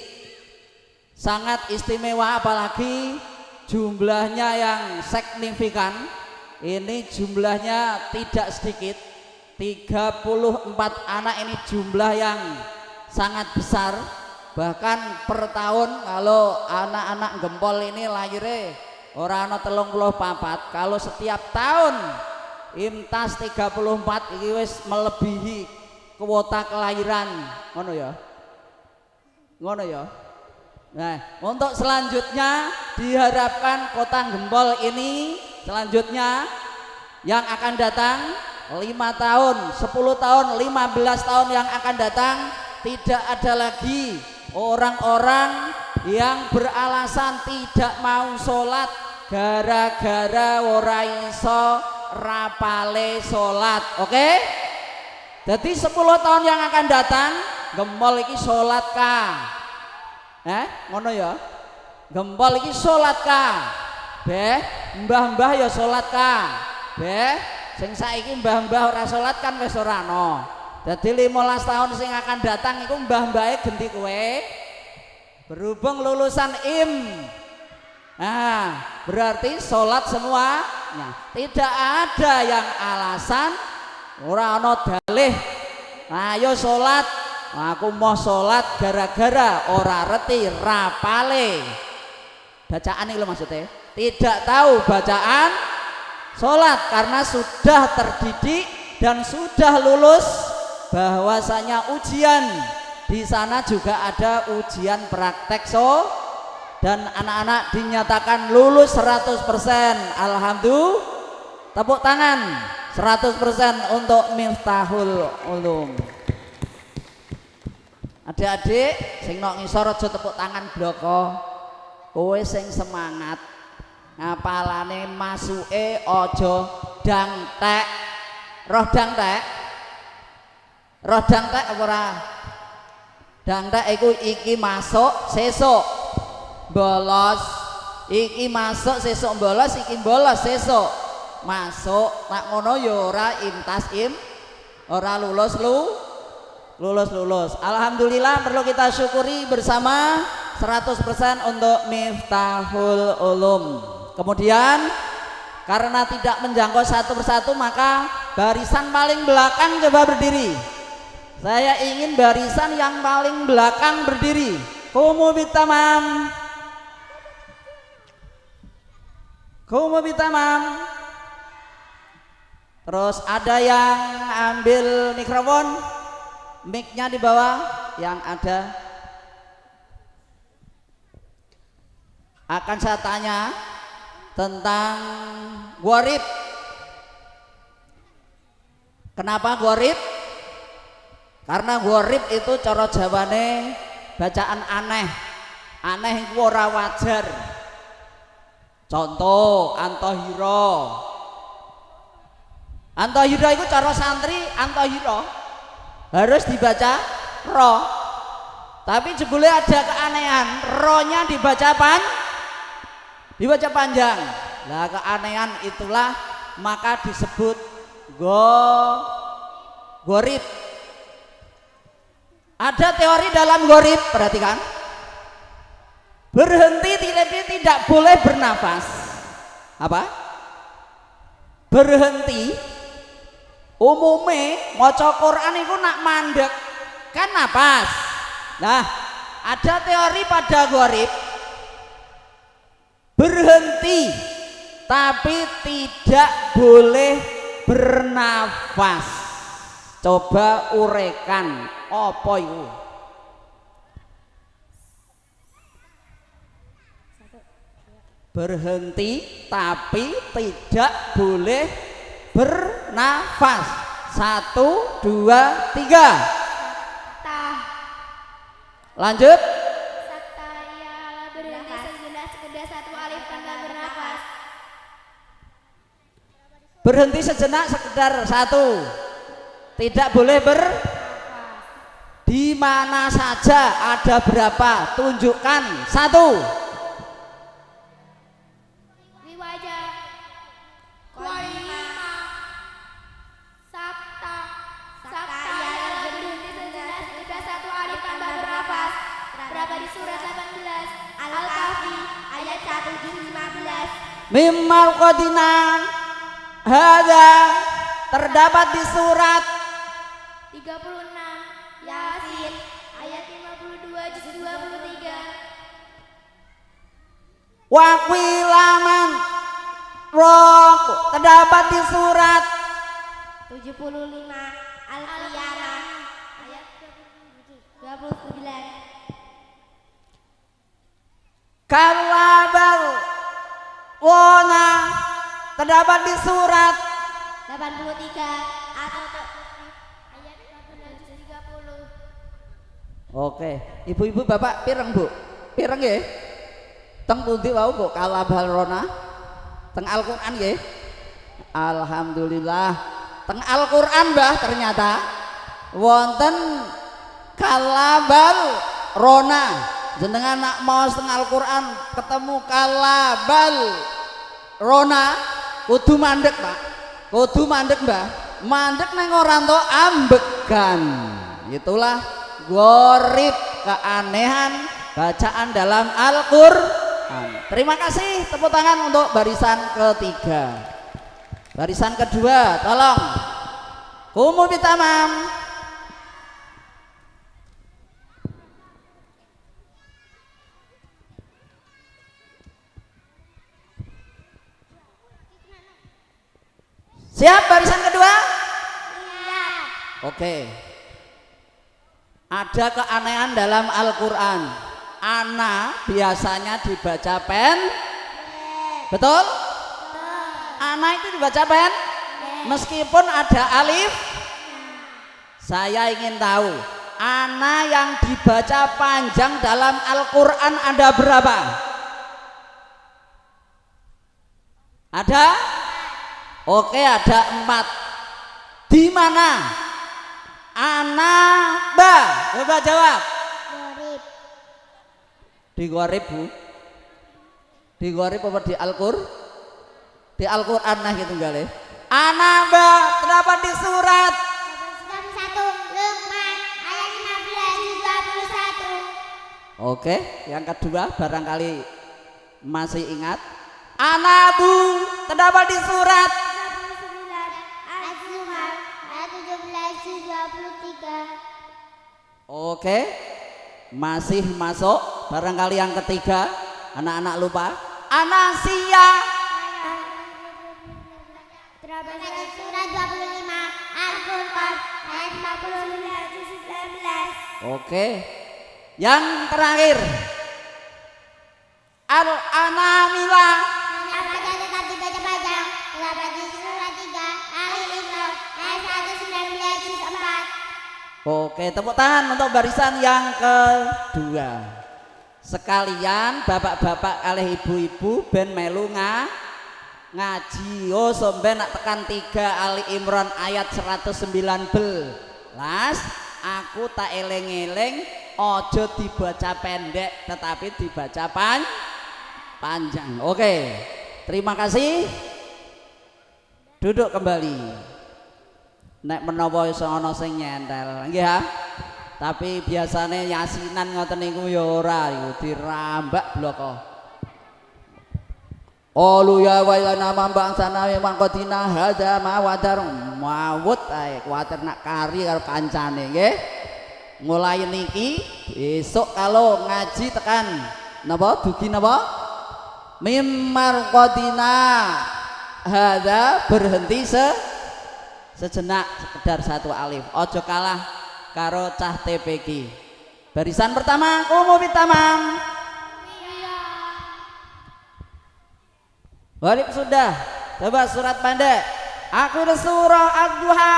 sangat istimewa, apalagi jumlahnya yang signifikan. Ini jumlahnya tidak sedikit, 34 anak, ini jumlah yang sangat besar. Bahkan per tahun kalau anak-anak gempol ini lahirnya orang ana 34, kalau setiap tahun imtas 34 iki wis melebihi kuota kelahiran, ngono ya. Nah, untuk selanjutnya diharapkan kota Gempol ini selanjutnya yang akan datang 5 tahun, 10 tahun, 15 tahun yang akan datang tidak ada lagi orang-orang yang beralasan tidak mau sholat gara-gara ora iso rapale sholat. Oke? Jadi 10 tahun yang akan datang Gempol iki sholat kah? Ngono ya. Gempol iki sholat kah? Mbah-mbah ya sholat kah? Sing saiki mbah-mbah ora sholat kan wis ora ana. Dadi 15 tahun sing akan datang iku mbah-mbahe genti kowe. Berhubung lulusan IM. Nah, berarti sholat semua. Nah, tidak ada yang alasan ora ana dalih. Ayo sholat. Aku mau sholat gara-gara ora reti rapale. Bacaan ini lho maksudnya. Tidak tahu bacaan sholat karena sudah terdidik dan sudah lulus bahwasanya ujian di sana juga ada ujian praktek dan anak-anak dinyatakan lulus 100%. Alhamdulillah, tepuk tangan 100% untuk Miftahul Ulum. Adik-adik sing nok ngisor aja tepuk tangan bloko, kowe sing semangat ngapalane masuke aja dangtek. Roh dangtek apa ora? Dangtek iku iki masuk sesuk bolos, iki masuk sesuk bolos, iki bolos sesuk masuk. Nak ngono ya ora imtas ora lulus lulus. Alhamdulillah, perlu kita syukuri bersama 100% untuk Miftahul Ulum. Kemudian karena tidak menjangkau satu persatu maka barisan paling belakang coba berdiri. Saya ingin barisan yang paling belakang berdiri. Qumu bitamam. Terus ada yang ambil mikrofon, mic-nya di bawah yang ada. Akan saya tanya tentang gharib. Kenapa gharib? Karena gharib itu cara jawane bacaan aneh. Aneh itu ora wajar. Contoh Antohiro. Antohiro itu cara santri Antohiro harus dibaca ro. Tapi jebule ada keanehan, ro-nya dibaca panjang. Lah keanehan itulah maka disebut gharib. Ada teori dalam gharib, perhatikan. Berhenti tidak boleh bernafas. Apa? Berhenti umume maca Quran itu nak mandek kan napas. Nah, ada teori pada gharib berhenti tapi tidak boleh bernafas. Coba urekan apa itu? Berhenti tapi tidak boleh bernafas. 1, 2, 3. Lanjut. Berhenti sejenak, sekedar satu alif tanda Berhenti sejenak sekedar satu. Tidak boleh di mana saja, ada berapa? Tunjukkan. Satu. Di wajah. Kolima. Sabta. Sabta yang berhenti sejenak sekedar satu alif tanpa bernafas. Berapa di surat 18 Al-Kahfi ayat 1 juz 15. Mimmal qadina hada terdapat di surat 36 Yasin ayat 52 juz 23. Waqilaman rok terdapat di surat 75 Al-Qiyamah ayat 29. Kalabal wona terdapat di surat 83 atau ayat 14 30. Oke, ibu-ibu bapak pireng bu, pireng ya. Teng pundi wau bu kalabal rona, teng Al-Quran ya. Alhamdulillah, teng Al-Quran bah ternyata wonten kalabal rona. Jenengan nak mau teng Al-Quran ketemu kalabal rona, kudu mandek pak, kudu mandek mbah, mandek neng orang to ambekan. Itulah gorib, keanehan bacaan dalam Al-Quran. Terima kasih, tepuk tangan untuk barisan ketiga. Barisan kedua, tolong kumu bitamam. Siap barisan kedua? Iya. Oke. Ada keanehan dalam Al-Quran. Ana biasanya dibaca pen. Betul? Ana itu dibaca pen. Meskipun ada alif. Saya ingin tahu, ana yang dibaca panjang dalam Al-Quran ada berapa? Ada? Oke, ada 4. Di mana? Ana ba. Coba jawab. Gorib. Di Gorib bu. Di Gorib apa di Al-Qur? Di Al-Quran nah gitu gale. Ana ba terdapat di surat 91 Luqman ayat 15 21. Oke, yang kedua barangkali masih ingat. Anabu terdapat di surat 29 Az-Zumar ayat 17 23. Oke, masih masuk. Barangkali yang ketiga, anak-anak lupa. Anasia Terdapat dalam surat 25 Al-Furqan ayat 49 Oke, yang terakhir Al-Anamila. Apa tetap dibaca panjang? Terdapat di surat 3 Ali Imran ayat 119 4. Oke, tepuk tangan untuk barisan yang kedua. Sekalian bapak-bapak kalih ibu-ibu ben melu ngaji. Oh somben nak tekan 3 Ali Imran ayat 119. Aku tak eleng-eleng ojo dibaca pendek tetapi dibaca panjang. Oke, terima kasih. Duduk kembali. Nek menawa iso ana sing nyentel nggih ya. Tapi biasanya yasinan ngoten niku ya ora iku dirambak bloko. Olu ya wailana mambang sana memang kotina hada mawadar mawut ae kuwatir nak kari karo kancane nggih. Mulai niki besok kalau ngaji tekan napa dugi napa mimar kotina hada berhenti sejenak sekedar satu alif. Ojo kalah karo cah TPG. Barisan pertama umum tamam. Warib sudah. Coba surat pendek. Akhir surah Ad-Duha.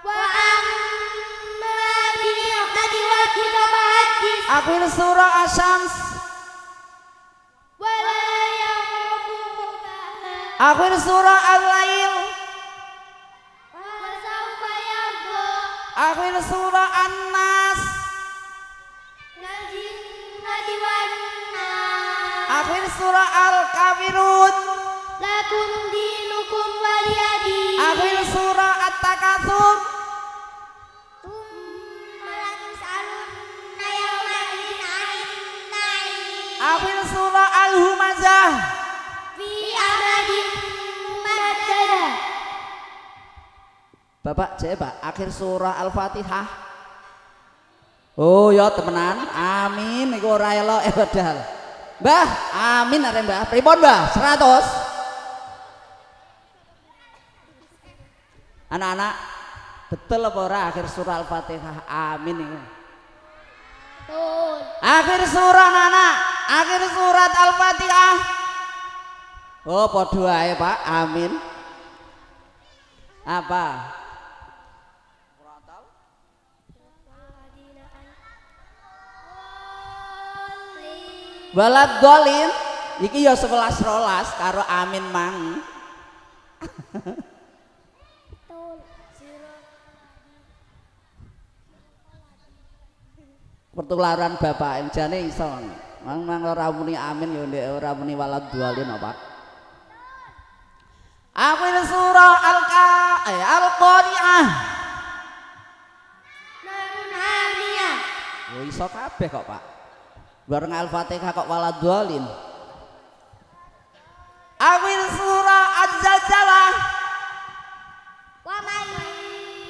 Wa amma bi ni'mati rabbika fahaddits. Akhir surah Asy-Syams. Wa la yaqufu. Akhir surah Al-Lail. Akhir surah An-Nas. Najinnati wan nas. Akhir surah Al-Kafirun. Lakum dinukum waliyadi. Akhir surah At-Takatsur. Tsumma latus'alunna yawma idzin 'anil na'im. Akhir surah Al-Humazah. Fi amadin mumaddadah. Bapak coba akhir surah Al-Fatihah. Oh ya temenan. Amin niku ora elok wedal. Mbah, amin arek Mbah. Pripun Mbah? 100. Anak-anak, betul apa ora akhir surah Al-Fatihah? Amin niku. Betul. Akhir surah anak, akhir surat Al-Fatihah. Oh padha ae Pak, amin. Apa? Walad dolin iki ya 11 rolas karo amin mang. Pertularan bapak jane iso. Mang ora muni amin ya ndek ora muni walad dolin apa. Akhir surah Al-Qari'ah. Narun hamiyah. Oh iso kabeh kok Pak. Bareng Al-Fatihah kok waladhdallin. Akhir surah Az-Zalzalah. Wa man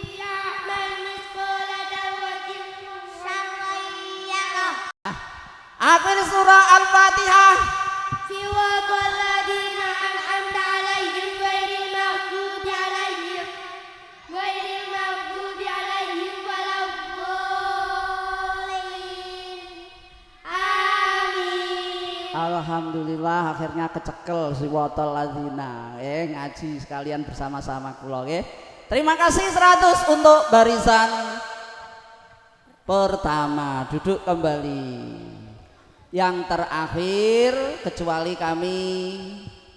ya'mal mithqala dzarratin syarran yarah. Akhir surah Al-Fatihah. Siratal ladzina an'amta 'alaihim ghairil maghdubi 'alaihim waladdallin. Amin. Alhamdulillah akhirnya kecekel siwatal ladzina. Ngaji sekalian bersama-sama kula nggih. Terima kasih 100 untuk barisan pertama. Duduk kembali. Yang terakhir kecuali kami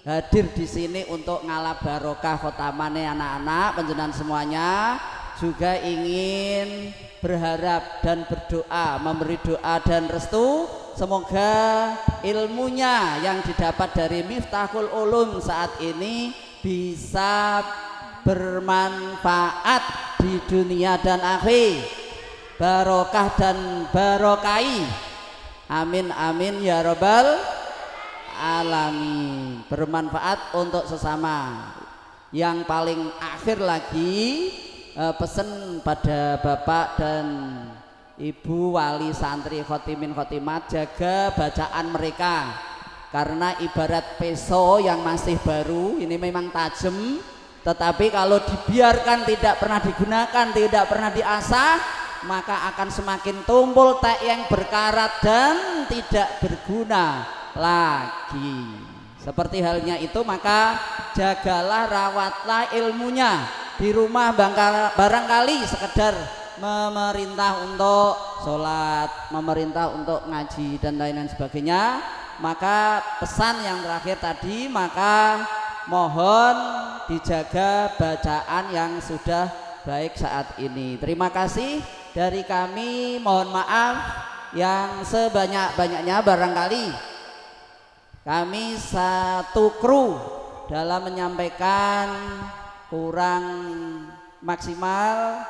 hadir di sini untuk ngalap barokah khotamane anak-anak panjenengan semuanya juga ingin berharap dan berdoa memberi doa dan restu semoga ilmunya yang didapat dari Miftahul Ulum saat ini bisa bermanfaat di dunia dan akhir, barokah dan barokai. Amin amin ya robbal alamin. Bermanfaat untuk sesama. Yang paling akhir lagi pesan pada Bapak dan Ibu wali santri khotimin khotimat, jaga bacaan mereka karena ibarat peso yang masih baru ini memang tajam, tetapi kalau dibiarkan tidak pernah digunakan, tidak pernah diasah, maka akan semakin tumpul tek yang berkarat dan tidak berguna lagi. Seperti halnya itu, maka jagalah, rawatlah ilmunya di rumah. Barangkali sekedar memerintah untuk sholat, memerintah untuk ngaji dan lain-lain sebagainya, maka pesan yang terakhir tadi, maka mohon dijaga bacaan yang sudah baik saat ini. Terima kasih dari kami, mohon maaf yang sebanyak-banyaknya barangkali kami satu kru dalam menyampaikan kurang maksimal,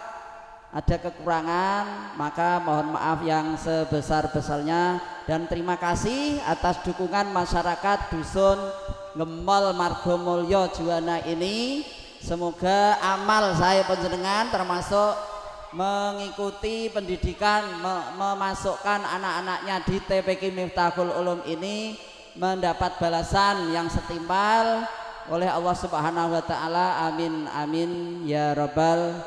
ada kekurangan, maka mohon maaf yang sebesar-besarnya dan terima kasih atas dukungan masyarakat Dusun Gemol Margomulyo Juwana ini. Semoga amal saya panjenengan termasuk mengikuti pendidikan, memasukkan anak-anaknya di TPQ Miftahul Ulum ini mendapat balasan yang setimpal oleh Allah Subhanahu wa taala. Amin amin ya rabbal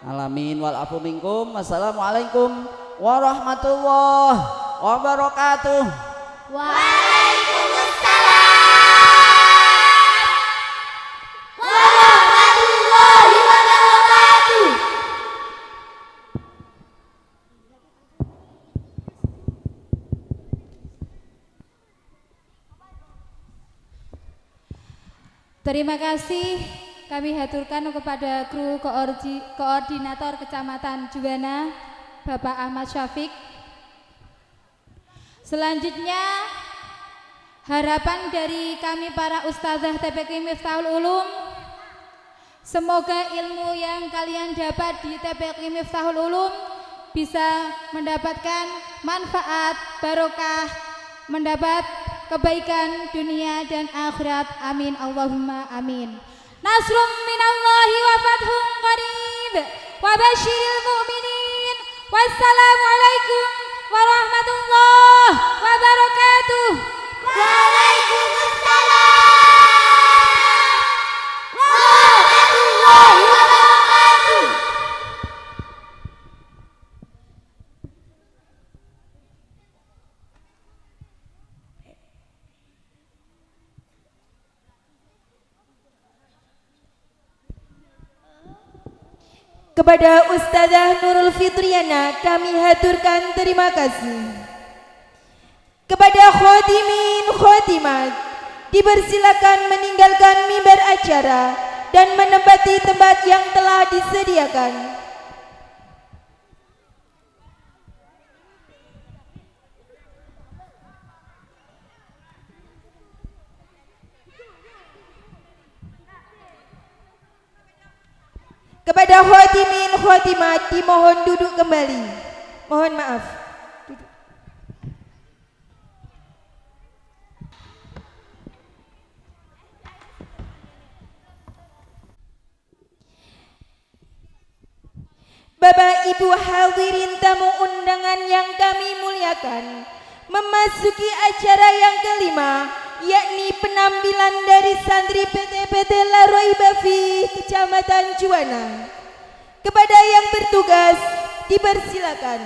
alamin. Wal afu minkum. Wassalamualaikum warahmatullahi wabarakatuh. Waalaikumsalam warahmatullahi wabarakatuh. Terima kasih kami haturkan kepada kru koordinator Kecamatan Juwana, Bapak Ahmad Syafiq. Selanjutnya, harapan dari kami para ustazah TPQ Miftahul Ulum, semoga ilmu yang kalian dapat di TPQ Miftahul Ulum bisa mendapatkan manfaat, barokah, mendapat kebaikan dunia dan akhirat. Amin Allahumma amin. Nasrum minallahi wa fathun qarib wa basyiril mu'minin. Wassalamualaikum warahmatullahi wabarakatuh. Waalaikumsalam warahmatullahi wabarakatuh. Kepada Ustazah Nurul Fitriana kami haturkan terima kasih. Kepada khodimin khodimat dipersilakan meninggalkan mimbar acara dan menempati tempat yang telah disediakan. Kepada khodimin khodimat dimohon duduk kembali. Mohon maaf. Duduk. Bapak Ibu hadirin tamu undangan yang kami muliakan, memasuki acara yang kelima, yakni penampilan dari santri PT Laroiba Fi Kecamatan Juwana. Kepada yang bertugas dipersilakan.